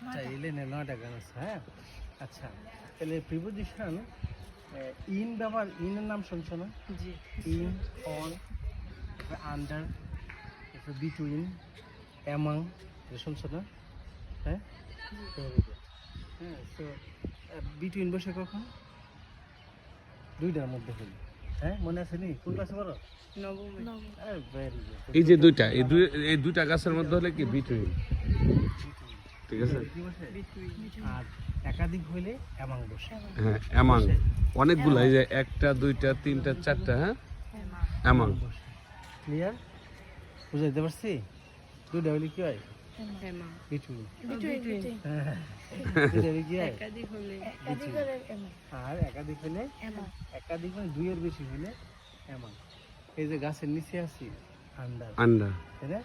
আচ্ছা এলেনে 9টা গান আছে। হ্যাঁ আচ্ছা তাহলে প্রিপোজিশন ইন ব্যবহার, ইনের নাম শুনছো না? জি। In, on, under, between, among, শুনছো না? হ্যাঁ ভেরি গুড। হ্যাঁ তো বিটুইন বসে কখন? 2টার মধ্যে হলো। হ্যাঁ মনে আছে নি? কোন ক্লাসে পড়ো? নবমে। Very good. এই যে দুইটা, এই দুইটা গাছের মধ্যে হলে কি বিটুইন, ঠিক আছে? আর একাধিক হইলে অ্যামাং বসে। হ্যাঁ অ্যামাং, অনেকগুলো, এই যে 1টা 2টা 3টা 4টা, হ্যাঁ অ্যামাং। বসে ক্লিয়ার? বুঝাইতে পারছি? 2টা হইলে কি হয়? বিটুইন। হ্যাঁ 2টা হইলে কি হয়? আর একাধিক হলে, একাধিক মানে 2 এর বেশি হলে অ্যামাং। এই যে গাছের নিচে আছি আন্ডার, আন্ডার। তাই না?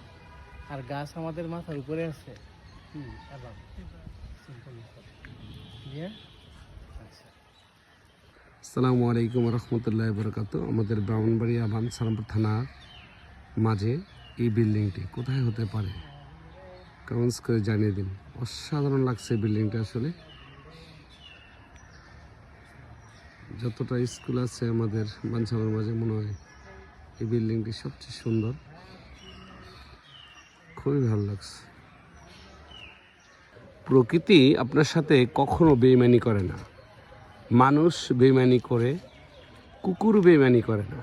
আর গাছ আমাদের মাথার উপরে আছে অ্যাবাং। Simple clear? আচ্ছা আসসালামু আলাইকুম রহমতুল্লাহ বরকাত। আমাদের ব্রাহ্মণবাড়িয়া বানসারামপুর থানার মাঝে এই বিল্ডিংটি কোথায় হতে পারে কমেন্টস করে জানিয়ে দিন। অসাধারণ লাগছে বিল্ডিংটা আসলে। যতটা স্কুল আছে আমাদের বানসারার মাঝে মনে হয় এই বিল্ডিংটি সবচেয়ে সুন্দর, খুবই ভালো লাগছে। প্রকৃতি আপনার সাথে কখনো বেইমানি করে না, মানুষ বেইমানি করে, কুকুর বেইমানি করে না।